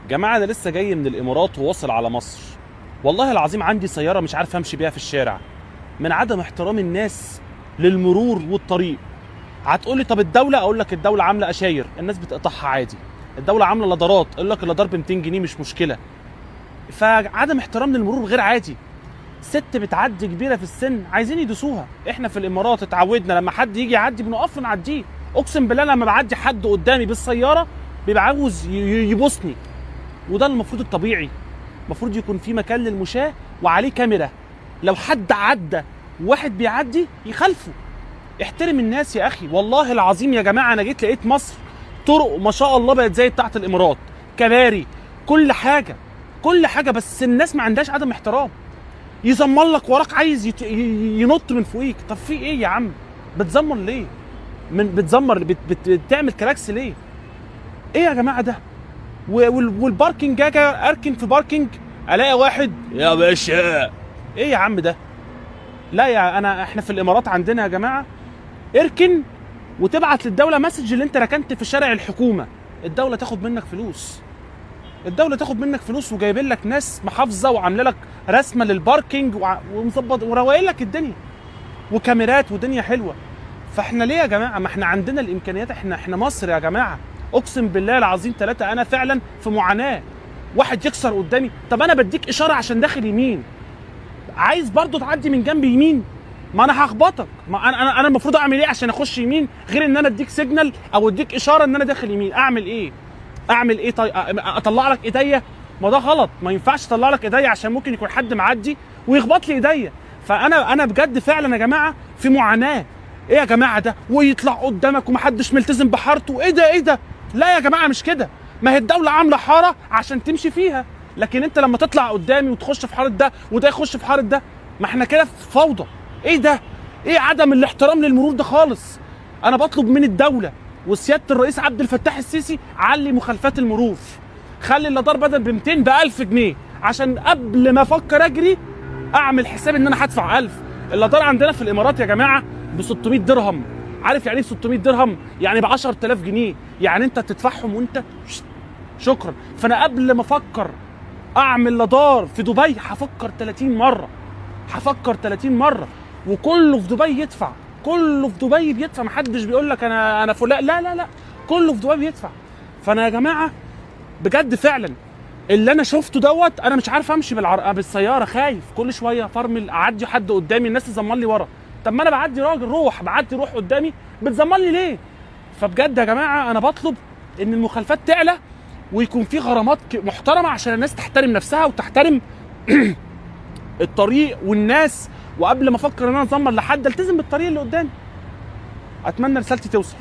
جماعه انا لسه جاي من الامارات وواصل على مصر، والله العظيم عندي سياره مش عارف امشي بيها في الشارع من عدم احترام الناس للمرور والطريق. هتقولي طب الدوله، اقول لك الدوله عامله اشاير الناس بتقطعها عادي، الدوله عامله لادارات اقول لك اللادار ب 200 جنيه مش مشكله. فعدم احترام للمرور غير عادي. ست بتعدي كبيره في السن عايزين يدوسوها. احنا في الامارات اتعودنا لما حد يجي يعدي بنقف نعديه. اقسم بالله لما بعدي حد قدامي بالسياره بيبقى عاوز يبوسني، وده المفروض الطبيعي. المفروض يكون في مكان للمشاة وعليه كاميرا، لو حد عدى وواحد بيعدي يخالفه. احترم الناس يا اخي. والله العظيم يا جماعه انا جيت لقيت مصر طرق ما شاء الله بقت زي بتاعت الامارات، كباري، كل حاجه كل حاجه، بس الناس ما عندهاش عدم احترام. يزمر لك وراك عايز ينط من فوقيك. طب في ايه يا عم؟ بتزمر ليه؟ بتزمر بتعمل كلاكس ليه؟ ايه يا جماعه ده؟ والباركنج اجي اركن في باركنج الاقي واحد يا باشا. ايه يا عم ده؟ لا يا احنا في الامارات عندنا يا جماعه اركن وتبعت للدوله مسج اللي انت ركنت في شارع الحكومه. الدوله تاخد منك فلوس، الدوله تاخد منك فلوس، وجايبين لك ناس محافظه وعامله لك رسمه للباركنج ومظبط وروقين لك الدنيا وكاميرات ودنيا حلوه. فاحنا ليه يا جماعه؟ ما احنا عندنا الامكانيات، احنا مصر يا جماعه. اقسم بالله العظيم ثلاثه انا فعلا في معاناه. واحد يكسر قدامي، طب انا بديك اشاره عشان داخل يمين، عايز برضو تعدي من جنب يمين؟ ما انا هخبطك. ما انا المفروض اعمل ايه عشان اخش يمين غير ان انا اديك سيجنال او اديك اشاره ان انا داخل يمين؟ اعمل ايه؟ اعمل ايه؟ طيب اطلع لك ايديا؟ ما ده غلط، ما ينفعش اطلع لك ايديا عشان ممكن يكون حد معدي ويخبط لي ايديا. فانا بجد فعلا يا جماعه في معاناه. ايه يا جماعه ده؟ ويطلع قدامك ومحدش ملتزم بحارته. ايه ده؟ ايه ده؟ لا يا جماعه مش كده. ما هي الدوله عامله حاره عشان تمشي فيها، لكن انت لما تطلع قدامي وتخش في حاره ده وده يخش في حاره ده، ما احنا كده في فوضى. ايه ده؟ ايه عدم الاحترام للمرور ده خالص؟ انا بطلب من الدوله وسياده الرئيس عبد الفتاح السيسي علي مخالفات المرور، خلي اللادار بدل ب 200 ب 1000 جنيه عشان قبل ما افكر اجري اعمل حساب ان انا هدفع 1000. اللادار عندنا في الامارات يا جماعه ب 600 درهم. عارف يعني ايه 600 درهم؟ يعني ب 10000 جنيه. يعني انت تدفعهم وانت شكرا. فانا قبل ما افكر اعمل لادار في دبي هفكر 30 مره، هفكر 30 مره. وكله في دبي يدفع، كله في دبي بيدفع، محدش بيقول لك انا فلان، لا لا لا، كله في دبي بيدفع. فانا يا جماعه بجد فعلا اللي انا شفته دوت، انا مش عارف امشي بالسياره، خايف كل شويه فرمل اعدي حد قدامي الناس تزمر لي ورا. طب ما انا بعدي راجل، روح قدامي، بتزمر لي ليه؟ فبجد يا جماعه انا بطلب ان المخالفات تعلى ويكون في غرامات محترمه عشان الناس تحترم نفسها وتحترم الطريق والناس. وقبل ما افكر ان انا ازمر لحد التزم بالطريق اللي قدامي. اتمنى رسالتي توصل.